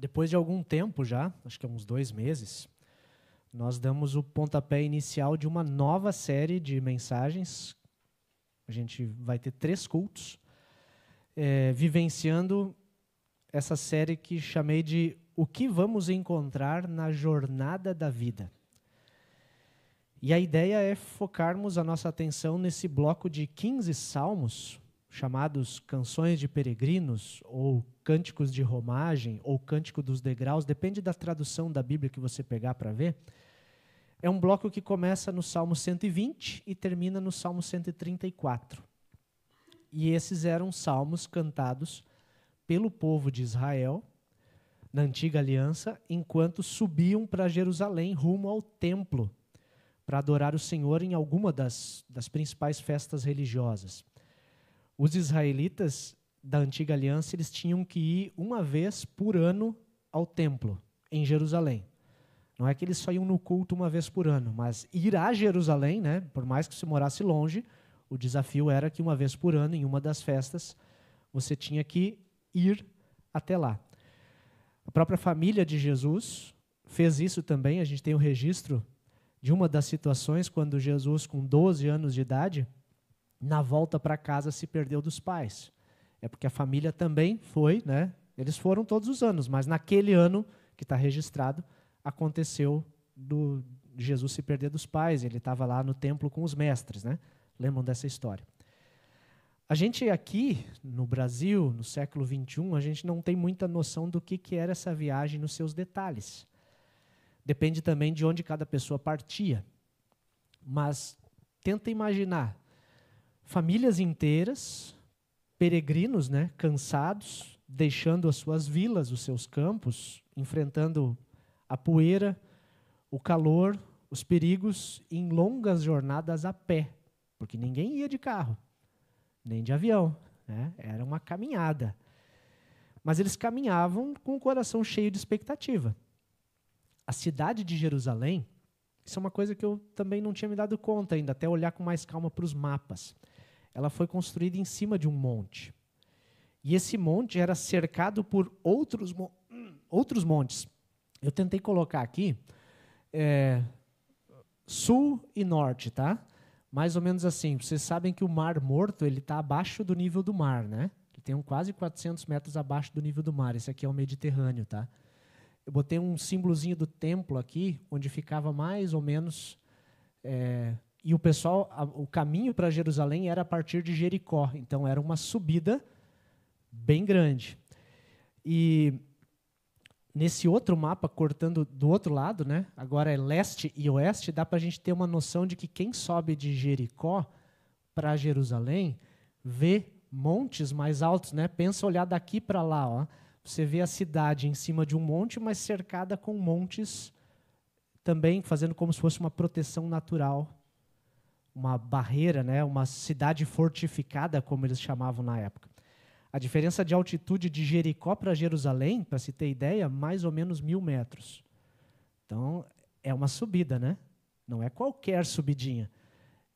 Depois de algum tempo já, acho que uns 2 meses, nós damos o pontapé inicial de uma nova série de mensagens. A gente vai ter 3 cultos, vivenciando essa série que chamei de O que vamos encontrar na jornada da vida. E a ideia é focarmos a nossa atenção nesse bloco de 15 salmos, chamados Canções de Peregrinos, ou Cânticos de Romagem, ou Cântico dos Degraus, depende da tradução da Bíblia que você pegar para ver. É um bloco que começa no Salmo 120 e termina no Salmo 134. E esses eram salmos cantados pelo povo de Israel, na Antiga Aliança, enquanto subiam para Jerusalém, rumo ao templo, para adorar o Senhor em alguma das principais festas religiosas. Os israelitas da Antiga Aliança, eles tinham que ir uma vez por ano ao templo, em Jerusalém. Não é que eles só iam no culto uma vez por ano, mas ir a Jerusalém, né, por mais que você morasse longe, o desafio era que uma vez por ano, em uma das festas, você tinha que ir até lá. A própria família de Jesus fez isso também. A gente tem o registro de uma das situações quando Jesus, com 12 anos de idade, na volta para casa se perdeu dos pais. É porque a família também foi, né? Eles foram todos os anos, mas naquele ano que está registrado, aconteceu de Jesus se perder dos pais. Ele estava lá no templo com os mestres, né? Lembram dessa história? A gente aqui, no Brasil, no século XXI, a gente não tem muita noção do que era essa viagem nos seus detalhes. Depende também de onde cada pessoa partia. Mas tenta imaginar famílias inteiras, peregrinos, né, cansados, deixando as suas vilas, os seus campos, enfrentando a poeira, o calor, os perigos, em longas jornadas a pé, porque ninguém ia de carro, nem de avião, né? Era uma caminhada. Mas eles caminhavam com o coração cheio de expectativa. A cidade de Jerusalém, isso é uma coisa que eu também não tinha me dado conta ainda, até olhar com mais calma para os mapas. Ela foi construída em cima de um monte. E esse monte era cercado por outros montes. Eu tentei colocar aqui sul e norte, tá? Mais ou menos assim. Vocês sabem que o Mar Morto está abaixo do nível do mar, né? Ele tem quase 400 metros abaixo do nível do mar. Esse aqui é o Mediterrâneo, tá? Eu botei um símbolozinho do templo aqui, onde ficava mais ou menos... E o pessoal, o caminho para Jerusalém era a partir de Jericó. Então, era uma subida bem grande. E nesse outro mapa, cortando do outro lado, né, agora é leste e oeste, dá para a gente ter uma noção de que quem sobe de Jericó para Jerusalém vê montes mais altos, né? Pensa olhar daqui para lá, ó. Você vê a cidade em cima de um monte, mas cercada com montes também, fazendo como se fosse uma proteção natural, uma barreira, né? Uma cidade fortificada, como eles chamavam na época. A diferença de altitude de Jericó para Jerusalém, para se ter ideia, mais ou menos 1.000 metros. Então, é uma subida, né? Não é qualquer subidinha.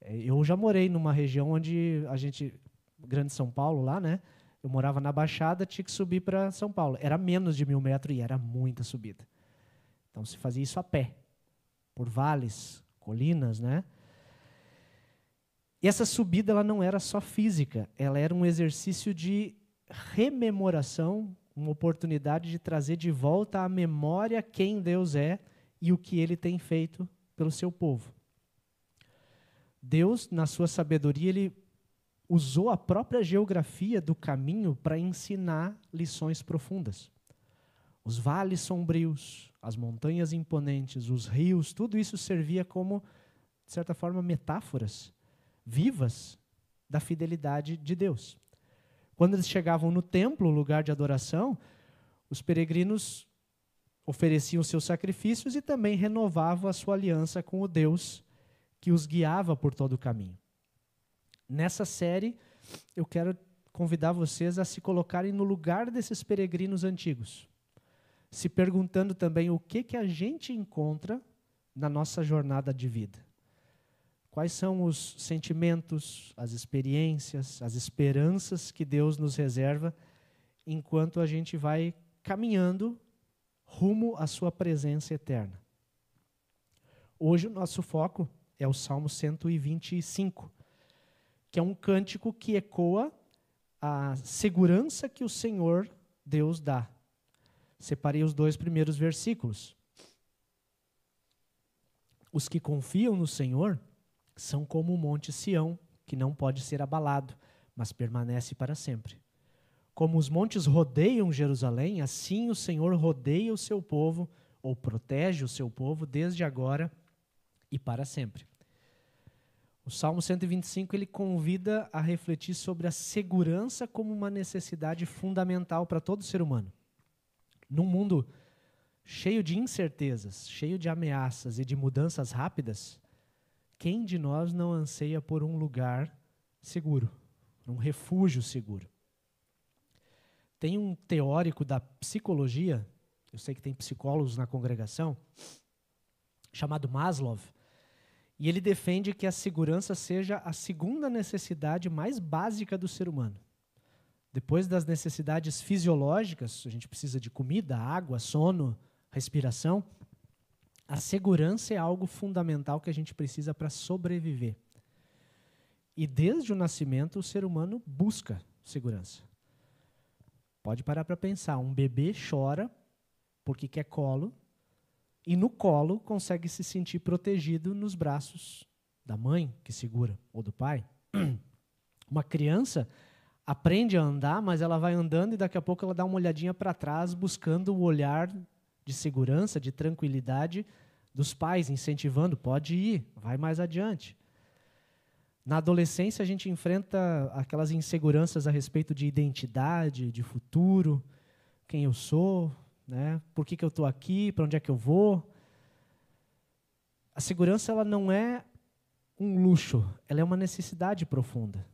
Eu já morei numa região onde a gente, Grande São Paulo lá, né? Eu morava na Baixada, tinha que subir para São Paulo. Era menos de 1.000 metros e era muita subida. Então, se fazia isso a pé, por vales, colinas, né? E essa subida ela não era só física, ela era um exercício de rememoração, uma oportunidade de trazer de volta à memória quem Deus é e o que Ele tem feito pelo seu povo. Deus, na sua sabedoria, Ele usou a própria geografia do caminho para ensinar lições profundas. Os vales sombrios, as montanhas imponentes, os rios, tudo isso servia como, de certa forma, metáforas vivas da fidelidade de Deus. Quando eles chegavam no templo, lugar de adoração, os peregrinos ofereciam seus sacrifícios e também renovavam a sua aliança com o Deus que os guiava por todo o caminho. Nessa série, eu quero convidar vocês a se colocarem no lugar desses peregrinos antigos, se perguntando também o que a gente encontra na nossa jornada de vida. Quais são os sentimentos, as experiências, as esperanças que Deus nos reserva enquanto a gente vai caminhando rumo à sua presença eterna. Hoje o nosso foco é o Salmo 125, que é um cântico que ecoa a segurança que o Senhor Deus dá. Separei os 2 primeiros versículos. Os que confiam no Senhor são como o monte Sião, que não pode ser abalado, mas permanece para sempre. Como os montes rodeiam Jerusalém, assim o Senhor rodeia o seu povo, ou protege o seu povo, desde agora e para sempre. O Salmo 125 ele convida a refletir sobre a segurança como uma necessidade fundamental para todo ser humano. Num mundo cheio de incertezas, cheio de ameaças e de mudanças rápidas, quem de nós não anseia por um lugar seguro, um refúgio seguro? Tem um teórico da psicologia, eu sei que tem psicólogos na congregação, chamado Maslow, e ele defende que a segurança seja a segunda necessidade mais básica do ser humano. Depois das necessidades fisiológicas, a gente precisa de comida, água, sono, respiração, a segurança é algo fundamental que a gente precisa para sobreviver. E desde o nascimento o ser humano busca segurança. Pode parar para pensar, um bebê chora porque quer colo, e no colo consegue se sentir protegido nos braços da mãe que segura, ou do pai. Uma criança aprende a andar, mas ela vai andando e daqui a pouco ela dá uma olhadinha para trás, buscando o olhar de segurança, de tranquilidade dos pais, incentivando, pode ir, vai mais adiante. Na adolescência a gente enfrenta aquelas inseguranças a respeito de identidade, de futuro, quem eu sou, né? Por que eu estou aqui, para onde é que eu vou. A segurança ela não é um luxo, ela é uma necessidade profunda.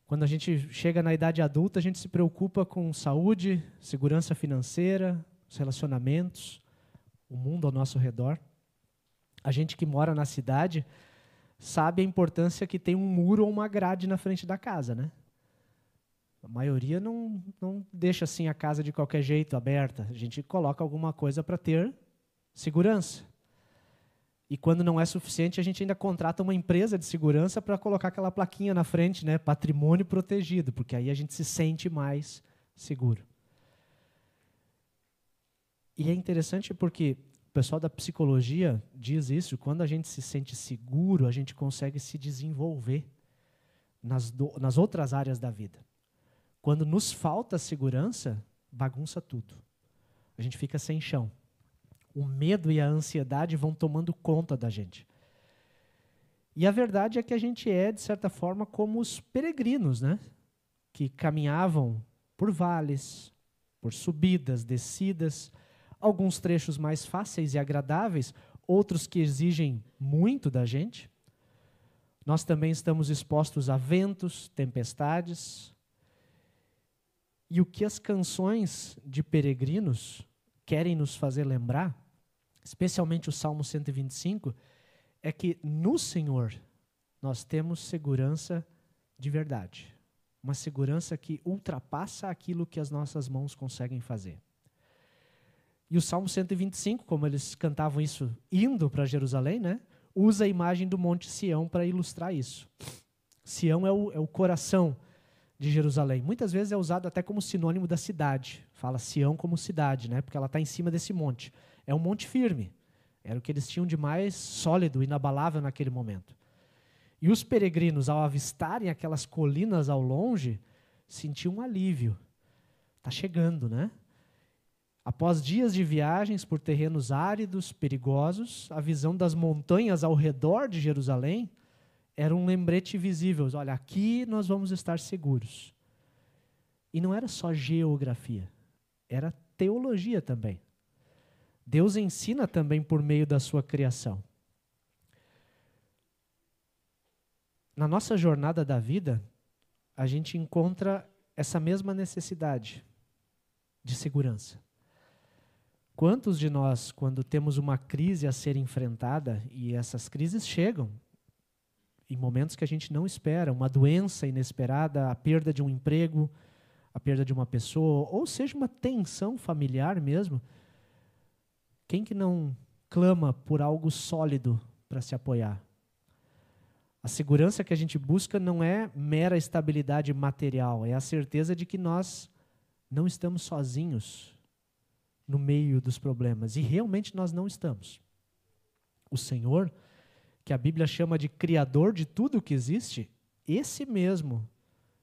Quando a gente chega na idade adulta, a gente se preocupa com saúde, segurança financeira, os relacionamentos, o mundo ao nosso redor. A gente que mora na cidade sabe a importância que tem um muro ou uma grade na frente da casa, né? A maioria não deixa assim a casa de qualquer jeito aberta. A gente coloca alguma coisa para ter segurança. E quando não é suficiente, a gente ainda contrata uma empresa de segurança para colocar aquela plaquinha na frente, né? Patrimônio protegido, porque aí a gente se sente mais seguro. E é interessante porque o pessoal da psicologia diz isso, quando a gente se sente seguro, a gente consegue se desenvolver nas outras áreas da vida. Quando nos falta segurança, bagunça tudo. A gente fica sem chão. O medo e a ansiedade vão tomando conta da gente. E a verdade é que a gente é, de certa forma, como os peregrinos, né? Que caminhavam por vales, por subidas, descidas, alguns trechos mais fáceis e agradáveis, outros que exigem muito da gente. Nós também estamos expostos a ventos, tempestades. E o que as canções de peregrinos querem nos fazer lembrar, especialmente o Salmo 125, é que no Senhor nós temos segurança de verdade. Uma segurança que ultrapassa aquilo que as nossas mãos conseguem fazer. E o Salmo 125, como eles cantavam isso indo para Jerusalém, né, usa a imagem do Monte Sião para ilustrar isso. Sião é o coração de Jerusalém. Muitas vezes é usado até como sinônimo da cidade. Fala Sião como cidade, né? Porque ela está em cima desse monte. É um monte firme. Era o que eles tinham de mais sólido, inabalável naquele momento. E os peregrinos, ao avistarem aquelas colinas ao longe, sentiam um alívio. Está chegando, né? Após dias de viagens por terrenos áridos, perigosos, a visão das montanhas ao redor de Jerusalém era um lembrete visível. Olha, aqui nós vamos estar seguros. E não era só geografia, era teologia também. Deus ensina também por meio da sua criação. Na nossa jornada da vida, a gente encontra essa mesma necessidade de segurança. Quantos de nós, quando temos uma crise a ser enfrentada, e essas crises chegam em momentos que a gente não espera, uma doença inesperada, a perda de um emprego, a perda de uma pessoa, ou seja, uma tensão familiar mesmo, quem que não clama por algo sólido para se apoiar? A segurança que a gente busca não é mera estabilidade material, é a certeza de que nós não estamos sozinhos no meio dos problemas. E realmente nós não estamos. O Senhor, que a Bíblia chama de Criador de tudo o que existe, esse mesmo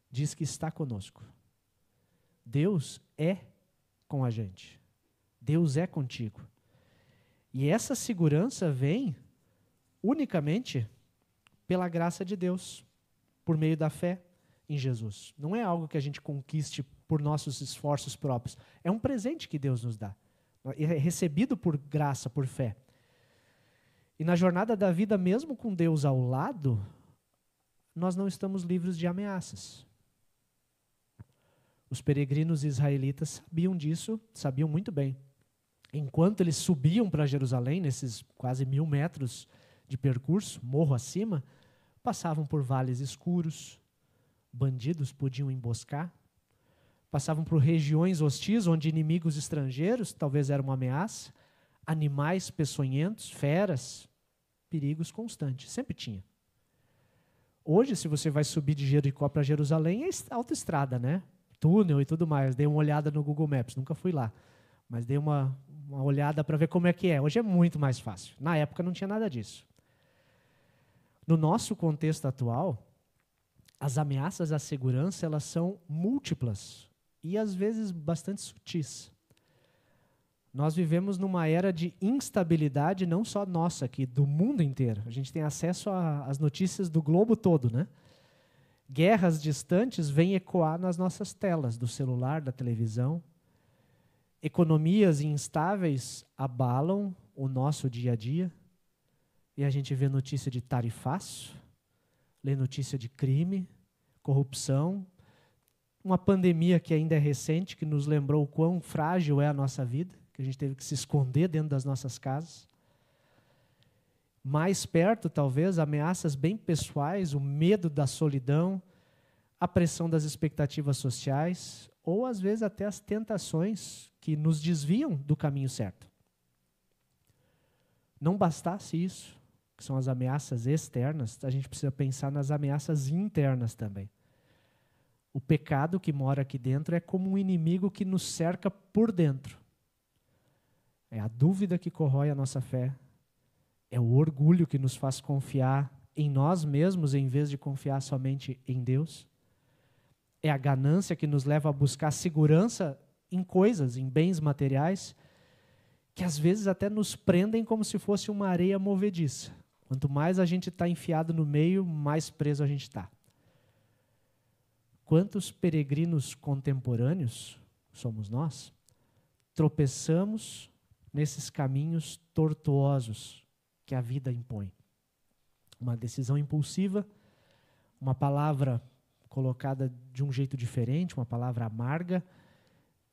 diz que está conosco. Deus é com a gente. Deus é contigo. E essa segurança vem unicamente pela graça de Deus, por meio da fé em Jesus. Não é algo que a gente conquiste por nossos esforços próprios. É um presente que Deus nos dá. É recebido por graça, por fé. E na jornada da vida, mesmo com Deus ao lado, nós não estamos livres de ameaças. Os peregrinos israelitas sabiam disso, sabiam muito bem. Enquanto eles subiam para Jerusalém, nesses quase 1.000 metros de percurso, morro acima, passavam por vales escuros, bandidos podiam emboscar, passavam por regiões hostis, onde inimigos estrangeiros talvez eram uma ameaça, animais peçonhentos, feras, perigos constantes, sempre tinha. Hoje, se você vai subir de Jericó para Jerusalém, é autoestrada, né? Túnel e tudo mais. Dei uma olhada no Google Maps, nunca fui lá, mas dei uma olhada para ver como é que é. Hoje é muito mais fácil. Na época não tinha nada disso. No nosso contexto atual, as ameaças à segurança, elas são múltiplas e às vezes bastante sutis. Nós vivemos numa era de instabilidade, não só nossa aqui, do mundo inteiro. A gente tem acesso às notícias do globo todo, né? Guerras distantes vêm ecoar nas nossas telas, do celular, da televisão. Economias instáveis abalam o nosso dia a dia. E a gente vê notícia de tarifaço, lê notícia de crime, corrupção, uma pandemia que ainda é recente, que nos lembrou o quão frágil é a nossa vida, que a gente teve que se esconder dentro das nossas casas. Mais perto, talvez, ameaças bem pessoais, o medo da solidão, a pressão das expectativas sociais, ou às vezes até as tentações que nos desviam do caminho certo. Não bastasse isso, que são as ameaças externas, a gente precisa pensar nas ameaças internas também. O pecado que mora aqui dentro é como um inimigo que nos cerca por dentro. É a dúvida que corrói a nossa fé. É o orgulho que nos faz confiar em nós mesmos em vez de confiar somente em Deus. É a ganância que nos leva a buscar segurança em coisas, em bens materiais, que às vezes até nos prendem como se fosse uma areia movediça. Quanto mais a gente está enfiado no meio, mais preso a gente está. Quantos peregrinos contemporâneos somos nós? Tropeçamos nesses caminhos tortuosos que a vida impõe. Uma decisão impulsiva, uma palavra colocada de um jeito diferente, uma palavra amarga,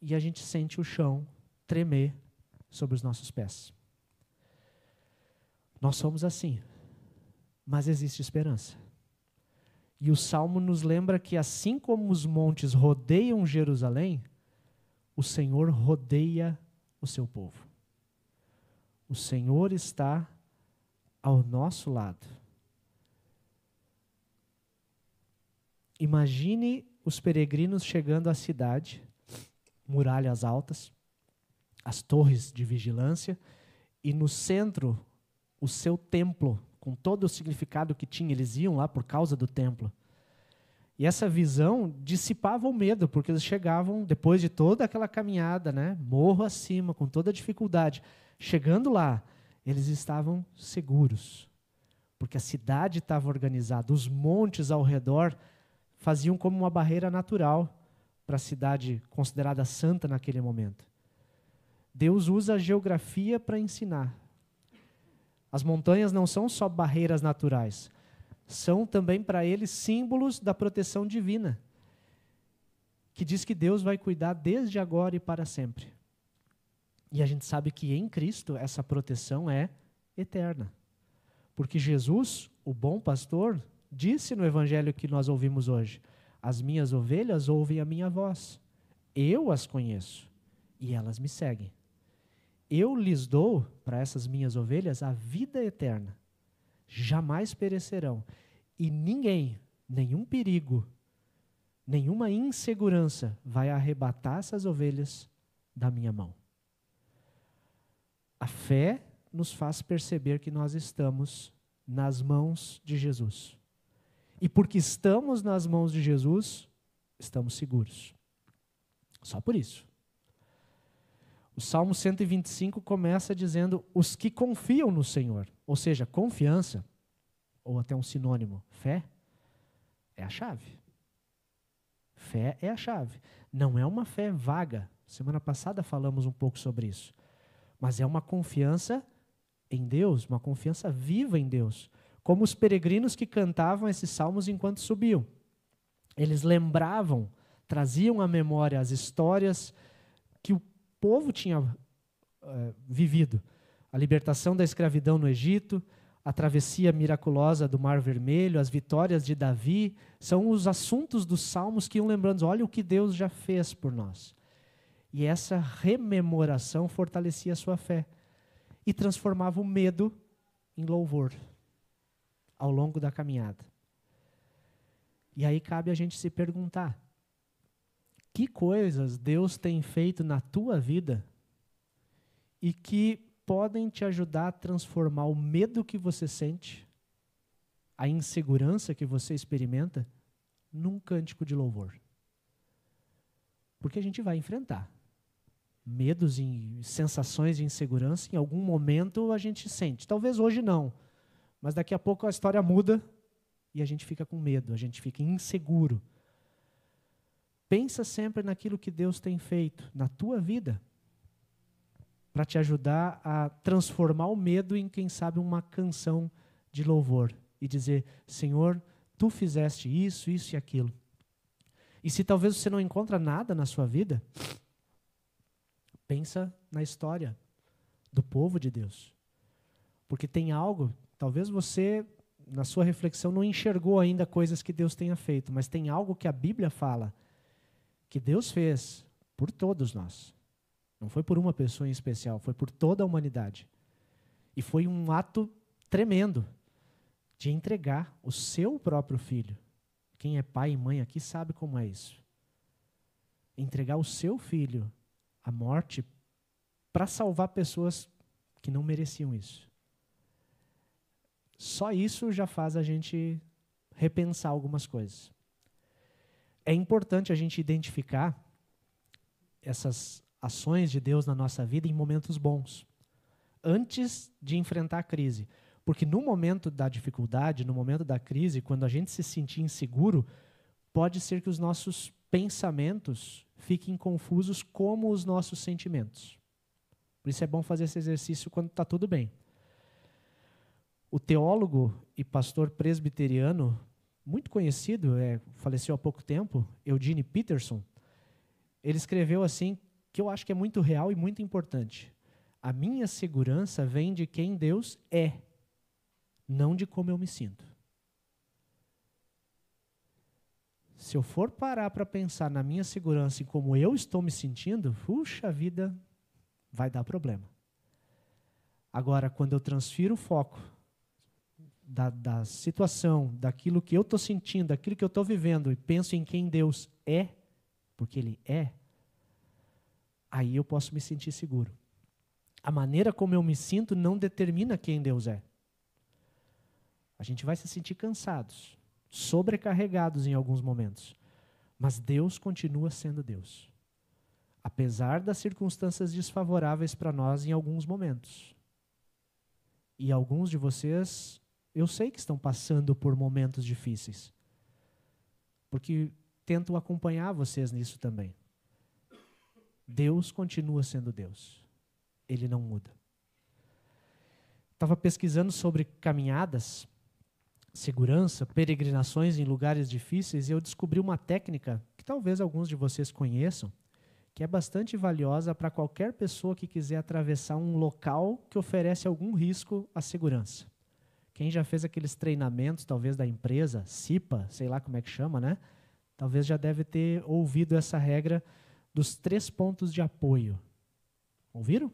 e a gente sente o chão tremer sobre os nossos pés. Nós somos assim, mas existe esperança. E o Salmo nos lembra que assim como os montes rodeiam Jerusalém, o Senhor rodeia o seu povo. O Senhor está ao nosso lado. Imagine os peregrinos chegando à cidade, muralhas altas, as torres de vigilância, e no centro, o seu templo, com todo o significado que tinha. Eles iam lá por causa do templo. E essa visão dissipava o medo, porque eles chegavam, depois de toda aquela caminhada, né, morro acima, com toda a dificuldade, chegando lá, eles estavam seguros, porque a cidade estava organizada, os montes ao redor faziam como uma barreira natural para a cidade considerada santa naquele momento. Deus usa a geografia para ensinar. As montanhas não são só barreiras naturais, são também para eles símbolos da proteção divina, que diz que Deus vai cuidar desde agora e para sempre. E a gente sabe que em Cristo essa proteção é eterna. Porque Jesus, o bom pastor, disse no evangelho que nós ouvimos hoje: as minhas ovelhas ouvem a minha voz. Eu as conheço e elas me seguem. Eu lhes dou, para essas minhas ovelhas, a vida eterna. Jamais perecerão. E ninguém, nenhum perigo, nenhuma insegurança vai arrebatar essas ovelhas da minha mão. A fé nos faz perceber que nós estamos nas mãos de Jesus. E porque estamos nas mãos de Jesus, estamos seguros. Só por isso. O Salmo 125 começa dizendo, os que confiam no Senhor. Ou seja, confiança, ou até um sinônimo, fé, é a chave. Fé é a chave. Não é uma fé vaga. Semana passada falamos um pouco sobre isso. Mas é uma confiança em Deus, uma confiança viva em Deus. Como os peregrinos que cantavam esses salmos enquanto subiam. Eles lembravam, traziam à memória as histórias que o povo tinha vivido. A libertação da escravidão no Egito, a travessia miraculosa do Mar Vermelho, as vitórias de Davi, são os assuntos dos salmos que iam lembrando, olha o que Deus já fez por nós. E essa rememoração fortalecia a sua fé e transformava o medo em louvor ao longo da caminhada. E aí cabe a gente se perguntar, que coisas Deus tem feito na tua vida e que podem te ajudar a transformar o medo que você sente, a insegurança que você experimenta, num cântico de louvor. Porque a gente vai enfrentar medos e sensações de insegurança, em algum momento a gente sente. Talvez hoje não, mas daqui a pouco a história muda e a gente fica com medo, a gente fica inseguro. Pensa sempre naquilo que Deus tem feito na tua vida para te ajudar a transformar o medo em, quem sabe, uma canção de louvor e dizer, Senhor, Tu fizeste isso, isso e aquilo. E se talvez você não encontra nada na sua vida, pensa na história do povo de Deus. Porque tem algo, talvez você, na sua reflexão, não enxergou ainda coisas que Deus tenha feito, mas tem algo que a Bíblia fala que Deus fez por todos nós. Não foi por uma pessoa em especial, foi por toda a humanidade. E foi um ato tremendo de entregar o seu próprio filho. Quem é pai e mãe aqui sabe como é isso. Entregar o seu filho à morte para salvar pessoas que não mereciam isso. Só isso já faz a gente repensar algumas coisas. É importante a gente identificar essas ações de Deus na nossa vida em momentos bons, antes de enfrentar a crise. Porque no momento da dificuldade, no momento da crise, quando a gente se sentir inseguro, pode ser que os nossos pensamentos fiquem confusos como os nossos sentimentos. Por isso é bom fazer esse exercício quando está tudo bem. O teólogo e pastor presbiteriano, muito conhecido, faleceu há pouco tempo, Eugene Peterson, ele escreveu assim, que eu acho que é muito real e muito importante. A minha segurança vem de quem Deus é, não de como eu me sinto. Se eu for parar para pensar na minha segurança e como eu estou me sentindo, puxa vida, vai dar problema. Agora, quando eu transfiro o foco da situação, daquilo que eu estou sentindo, daquilo que eu estou vivendo, e penso em quem Deus é, porque Ele é, aí eu posso me sentir seguro. A maneira como eu me sinto não determina quem Deus é. A gente vai se sentir cansados, sobrecarregados em alguns momentos, mas Deus continua sendo Deus, apesar das circunstâncias desfavoráveis para nós em alguns momentos. E alguns de vocês, eu sei que estão passando por momentos difíceis, porque tento acompanhar vocês nisso também. Deus continua sendo Deus. Ele não muda. Estava pesquisando sobre caminhadas, segurança, peregrinações em lugares difíceis, e eu descobri uma técnica que talvez alguns de vocês conheçam, que é bastante valiosa para qualquer pessoa que quiser atravessar um local que oferece algum risco à segurança. Quem já fez aqueles treinamentos, talvez da empresa, CIPA, sei lá como é que chama, né? Talvez já deve ter ouvido essa regra dos 3 pontos de apoio. Ouviram?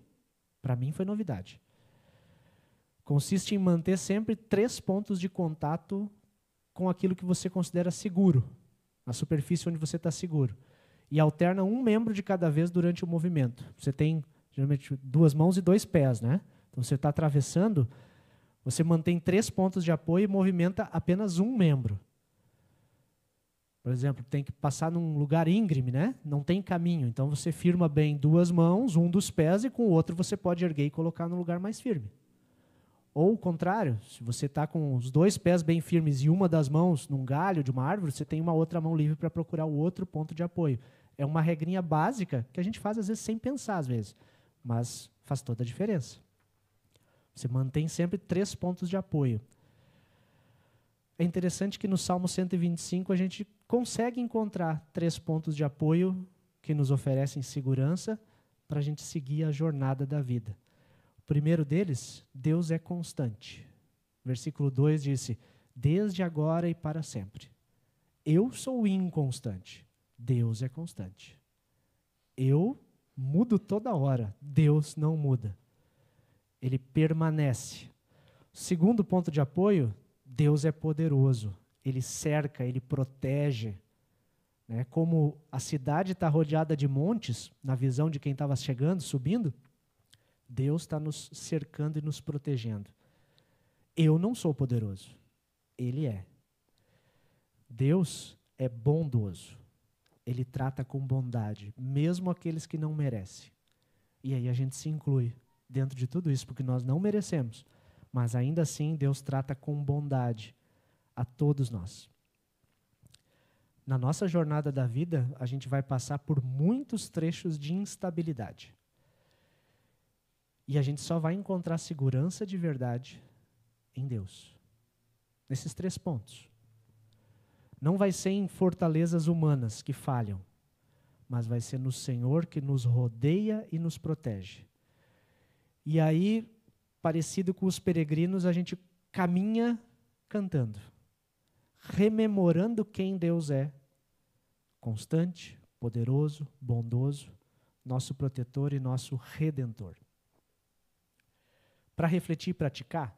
Para mim foi novidade. Consiste em manter sempre 3 pontos de contato com aquilo que você considera seguro, a superfície onde você está seguro. E alterna um membro de cada vez durante o movimento. Você tem, geralmente, 2 mãos e 2 pés, né? Então, você está atravessando, você mantém 3 pontos de apoio e movimenta apenas um membro. Por exemplo, tem que passar num lugar íngreme, né? Não tem caminho. Então, você firma bem 2 mãos, um dos pés, e com o outro você pode erguer e colocar no lugar mais firme. Ou o contrário, se você está com os 2 pés bem firmes e uma das mãos num galho de uma árvore, você tem uma outra mão livre para procurar o outro ponto de apoio. É uma regrinha básica que a gente faz às vezes sem pensar, às vezes, mas faz toda a diferença. Você mantém sempre 3 pontos de apoio. É interessante que no Salmo 125 a gente consegue encontrar 3 pontos de apoio que nos oferecem segurança para a gente seguir a jornada da vida. O primeiro deles, Deus é constante. Versículo 2 disse, desde agora e para sempre. Eu sou inconstante, Deus é constante. Eu mudo toda hora, Deus não muda. Ele permanece. Segundo ponto de apoio, Deus é poderoso. Ele cerca, ele protege. Né? Como a cidade está rodeada de montes, na visão de quem estava chegando, subindo, Deus está nos cercando e nos protegendo. Eu não sou poderoso. Ele é. Deus é bondoso. Ele trata com bondade, mesmo aqueles que não merecem. E aí a gente se inclui dentro de tudo isso, porque nós não merecemos. Mas ainda assim, Deus trata com bondade a todos nós. Na nossa jornada da vida, a gente vai passar por muitos trechos de instabilidade. E a gente só vai encontrar segurança de verdade em Deus. Nesses 3 pontos. Não vai ser em fortalezas humanas que falham, mas vai ser no Senhor que nos rodeia e nos protege. E aí, parecido com os peregrinos, a gente caminha cantando, rememorando quem Deus é, constante, poderoso, bondoso, nosso protetor e nosso redentor. Para refletir e praticar,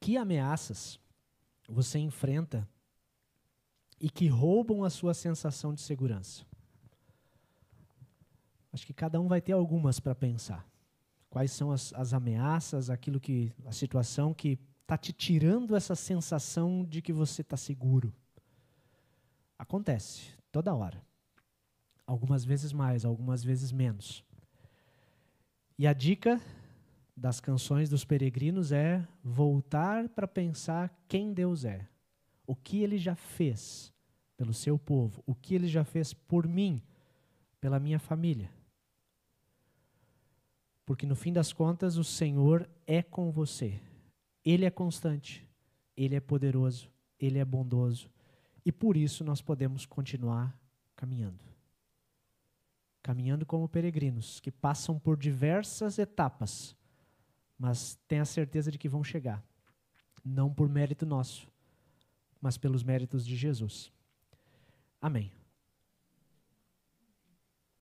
que ameaças você enfrenta e que roubam a sua sensação de segurança? Acho que cada um vai ter algumas para pensar. Quais são as ameaças, a situação que está te tirando essa sensação de que você está seguro? Acontece, toda hora. Algumas vezes mais, algumas vezes menos. E a dica das canções dos peregrinos é voltar para pensar quem Deus é. O que Ele já fez pelo seu povo. O que Ele já fez por mim, pela minha família. Porque no fim das contas o Senhor é com você. Ele é constante, Ele é poderoso, Ele é bondoso. E por isso nós podemos continuar caminhando. Caminhando como peregrinos, que passam por diversas etapas, mas têm a certeza de que vão chegar. Não por mérito nosso, mas pelos méritos de Jesus. Amém.